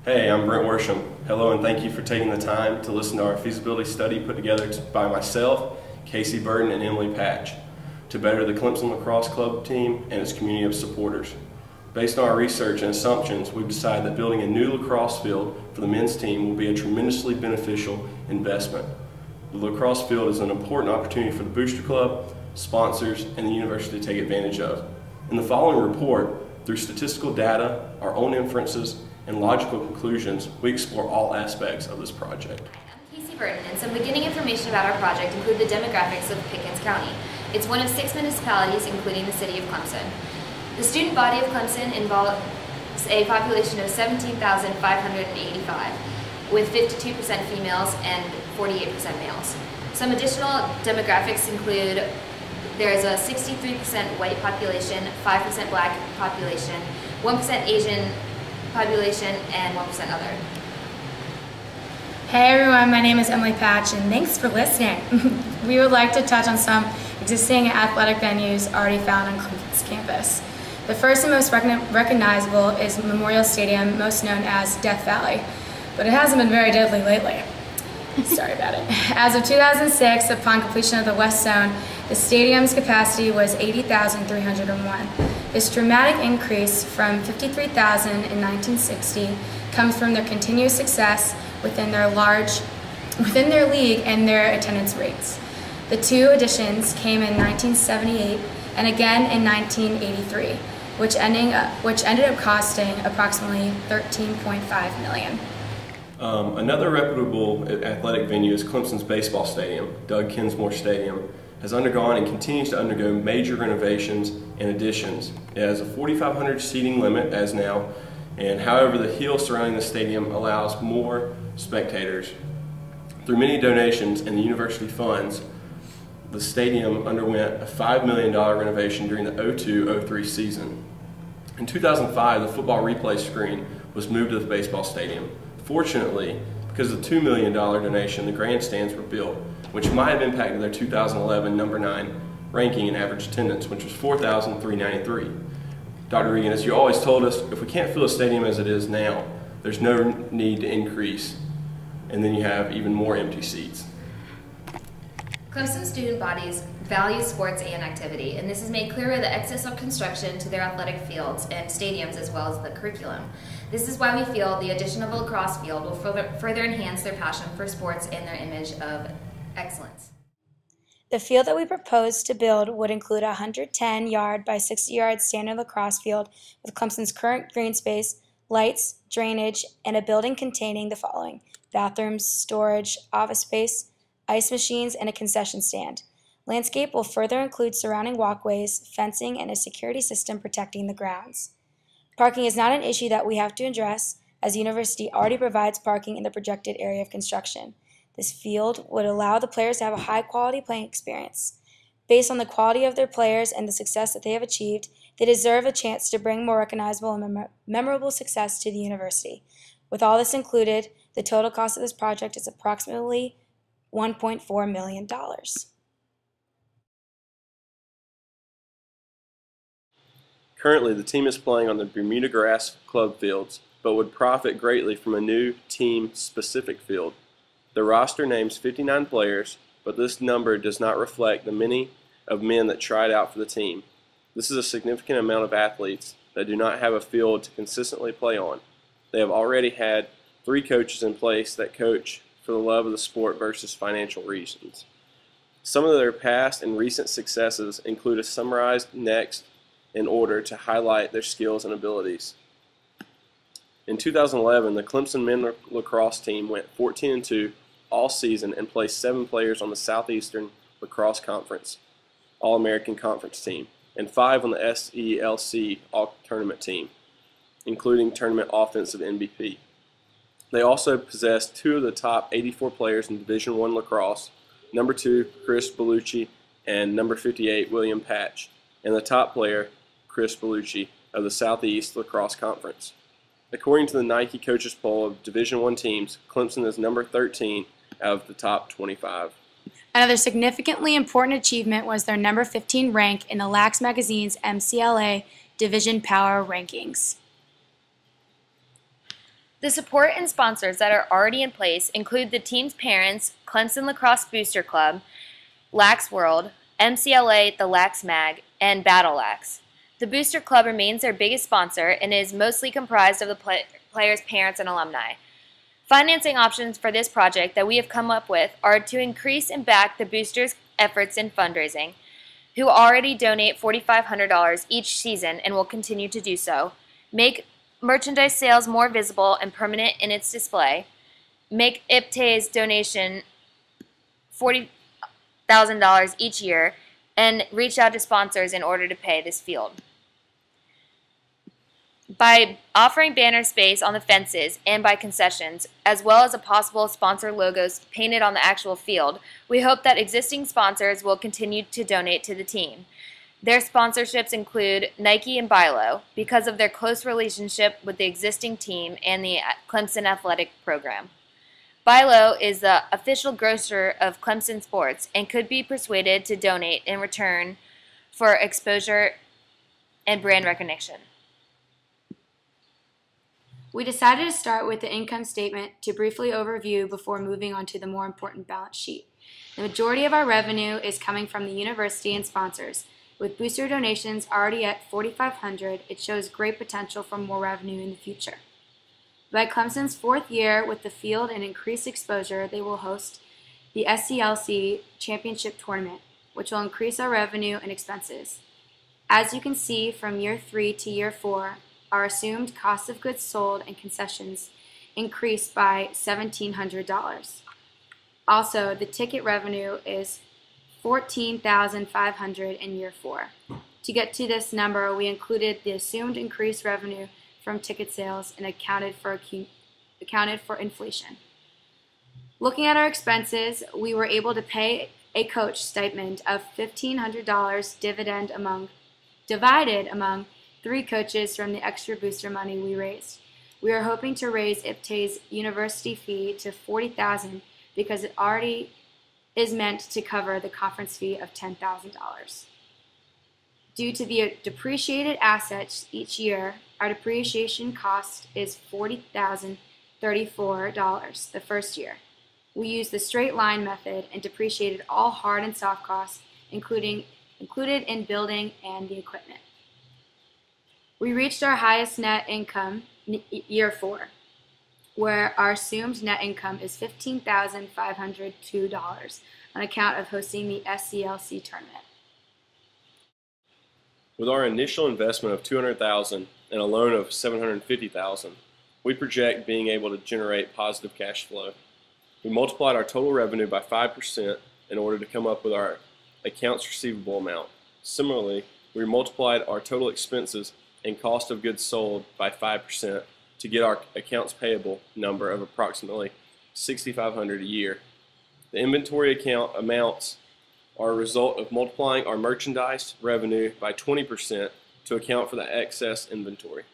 Hey, I'm Brent Worsham. Hello, and thank you for taking the time to listen to our feasibility study put together by myself, Casey Burton, and Emily Patch to better the Clemson Lacrosse Club team and its community of supporters. Based on our research and assumptions, we've decided that building a new lacrosse field for the men's team will be a tremendously beneficial investment. The lacrosse field is an important opportunity for the Booster Club, sponsors, and the university to take advantage of. In the following report, through statistical data, our own inferences, and logical conclusions, we explore all aspects of this project. I'm Casey Burton, and some beginning information about our project include the demographics of Pickens County. It's one of 6 municipalities, including the city of Clemson. The student body of Clemson involves a population of 17,585, with 52% females and 48% males. Some additional demographics include there is a 63% white population, 5% black population, 1% Asian population, and 1% other. Hey everyone, my name is Emily Patch, and thanks for listening. We would like to touch on some existing athletic venues already found on Clemson's campus. The first and most recognizable is Memorial Stadium, most known as Death Valley, but it hasn't been very deadly lately. Sorry about it. As of 2006, upon completion of the West Zone, the stadium's capacity was 80,301. This dramatic increase from 53,000 in 1960 comes from their continuous success within their league and their attendance rates. The two additions came in 1978 and again in 1983, which ended up costing approximately $13.5 million. Another reputable athletic venue is Clemson's baseball stadium, Doug Kinsmore Stadium, has undergone and continues to undergo major renovations and additions. It has a 4,500 seating limit as now, and however the hill surrounding the stadium allows more spectators. Through many donations and the university funds, the stadium underwent a $5 million renovation during the 02-03 season. In 2005, the football replay screen was moved to the baseball stadium. Fortunately, because of the $2 million donation, the grandstands were built, which might have impacted their 2011 number 9 ranking in average attendance, which was 4,393. Dr. Regan, as you always told us, if we can't fill a stadium as it is now, there's no need to increase, and then you have even more empty seats. Clemson student bodies value sports and activity, and this is made clear by the excess of construction to their athletic fields and stadiums as well as the curriculum. This is why we feel the addition of a lacrosse field will further enhance their passion for sports and their image of excellence. The field that we propose to build would include a 110-yard by 60-yard standard lacrosse field with Clemson's current green space, lights, drainage, and a building containing the following: bathrooms, storage, office space, ice machines, and a concession stand. Landscape will further include surrounding walkways, fencing, and a security system protecting the grounds. Parking is not an issue that we have to address, as the university already provides parking in the projected area of construction. This field would allow the players to have a high-quality playing experience. Based on the quality of their players and the success that they have achieved, they deserve a chance to bring more recognizable and memorable success to the university. With all this included, the total cost of this project is approximately $1.4 million. Currently, the team is playing on the Bermuda grass club fields, but would profit greatly from a new team-specific field. The roster names 59 players, but this number does not reflect the many of men that tried out for the team. This is a significant amount of athletes that do not have a field to consistently play on. They have already had 3 coaches in place that coach for the love of the sport versus financial reasons. Some of their past and recent successes include a summarized next in order to highlight their skills and abilities. In 2011, the Clemson men's lacrosse team went 14-2 all season and placed 7 players on the Southeastern Lacrosse Conference All-American Conference team and 5 on the SELC All-Tournament team, including tournament offensive MVP. They also possessed 2 of the top 84 players in Division I lacrosse, number 2 Chris Bellucci and number 58 William Patch, and the top player Chris Bellucci of the Southeast Lacrosse Conference. According to the Nike Coaches Poll of Division I teams, Clemson is number 13 out of the top 25. Another significantly important achievement was their number 15 rank in the Lax magazine's MCLA Division Power Rankings. The support and sponsors that are already in place include the team's parents, Clemson Lacrosse Booster Club, Lax World, MCLA, the Lax Mag, and Battle Lax. The Booster Club remains their biggest sponsor and is mostly comprised of the players' parents and alumni. Financing options for this project that we have come up with are to increase and back the boosters' efforts in fundraising, who already donate $4,500 each season and will continue to do so, make merchandise sales more visible and permanent in its display, make IPTE's donation $40,000 each year, and reach out to sponsors in order to pay this field. By offering banner space on the fences and by concessions, as well as a possible sponsor logos painted on the actual field, we hope that existing sponsors will continue to donate to the team. Their sponsorships include Nike and Bilo because of their close relationship with the existing team and the Clemson athletic program. Bilo is the official grocer of Clemson sports and could be persuaded to donate in return for exposure and brand recognition. We decided to start with the income statement to briefly overview before moving on to the more important balance sheet. The majority of our revenue is coming from the university and sponsors. With booster donations already at $4,500, it shows great potential for more revenue in the future. By Clemson's 4th year with the field and increased exposure, they will host the SCLC Championship Tournament, which will increase our revenue and expenses. As you can see from year 3 to year 4, our assumed cost of goods sold and concessions increased by $1,700. Also, the ticket revenue is $14,500 in year 4. To get to this number, we included the assumed increased revenue from ticket sales and accounted for inflation. Looking at our expenses, we were able to pay a coach stipend of $1,500 divided among 3 coaches from the extra booster money we raised. We are hoping to raise IPTE's university fee to $40,000 because it already is meant to cover the conference fee of $10,000. Due to the depreciated assets each year, our depreciation cost is $40,034 the first year. We used the straight line method and depreciated all hard and soft costs, included in building and the equipment. We reached our highest net income year 4, where our assumed net income is $15,502 on account of hosting the SCLC tournament. With our initial investment of $200,000 and a loan of $750,000, we project being able to generate positive cash flow. We multiplied our total revenue by 5% in order to come up with our accounts receivable amount. Similarly, we multiplied our total expenses and cost of goods sold by 5% to get our accounts payable number of approximately $6,500 a year. The inventory account amounts are a result of multiplying our merchandise revenue by 20% to account for the excess inventory.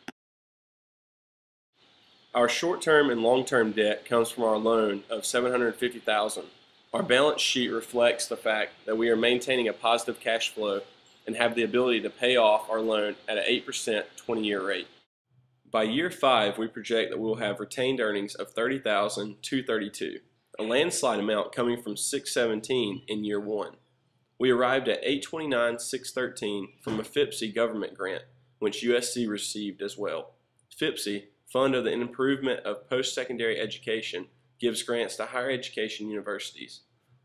Our short-term and long-term debt comes from our loan of $750,000. Our balance sheet reflects the fact that we are maintaining a positive cash flow and have the ability to pay off our loan at an 8% 20-year rate. By year 5, we project that we will have retained earnings of $30,232, a landslide amount coming from $617 in year 1. We arrived at $829,613 from a FIPSE government grant, which USC received as well. FIPSE, Fund of the Improvement of Post-Secondary Education, gives grants to higher education universities.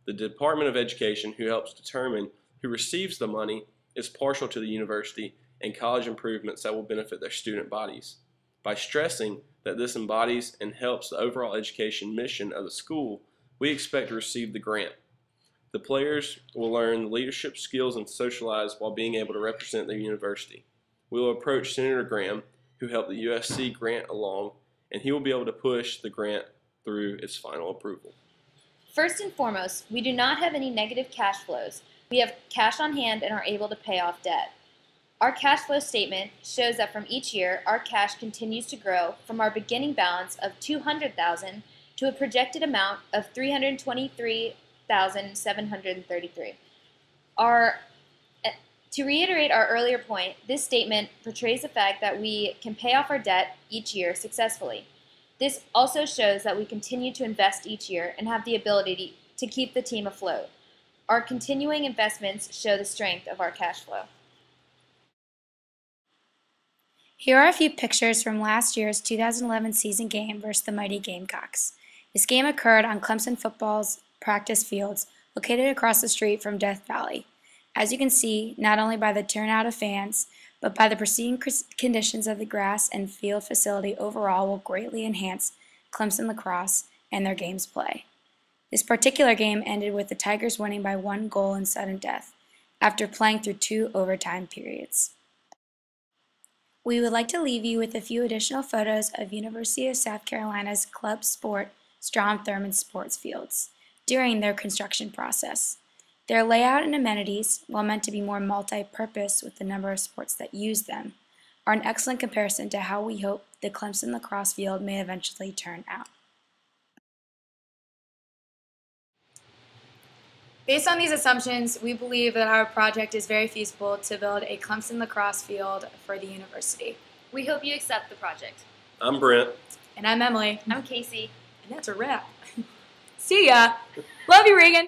The Department of Education, who helps determine who receives the money, is partial to the university and college improvements that will benefit their student bodies. By stressing that this embodies and helps the overall education mission of the school, we expect to receive the grant. The players will learn leadership skills and socialize while being able to represent their university. We will approach Senator Graham, who helped the USC grant along, and he will be able to push the grant through its final approval. First and foremost, we do not have any negative cash flows. We have cash on hand and are able to pay off debt. Our cash flow statement shows that from each year, our cash continues to grow from our beginning balance of $200,000 to a projected amount of $323,733. To reiterate our earlier point, this statement portrays the fact that we can pay off our debt each year successfully. This also shows that we continue to invest each year and have the ability to keep the team afloat. Our continuing investments show the strength of our cash flow. Here are a few pictures from last year's 2011 season game versus the mighty Gamecocks. This game occurred on Clemson football's practice fields located across the street from Death Valley. As you can see, not only by the turnout of fans, but by the pristine conditions of the grass and field facility overall will greatly enhance Clemson Lacrosse and their game's play. This particular game ended with the Tigers winning by 1 goal in sudden death, after playing through 2 overtime periods. We would like to leave you with a few additional photos of University of South Carolina's club sport Strom Thurmond sports fields during their construction process. Their layout and amenities, while meant to be more multi-purpose with the number of sports that use them, are an excellent comparison to how we hope the Clemson lacrosse field may eventually turn out. Based on these assumptions, we believe that our project is very feasible to build a Clemson lacrosse field for the university. We hope you accept the project. I'm Brent. And I'm Emily. I'm Casey. And that's a wrap. See ya. Love you, Regan.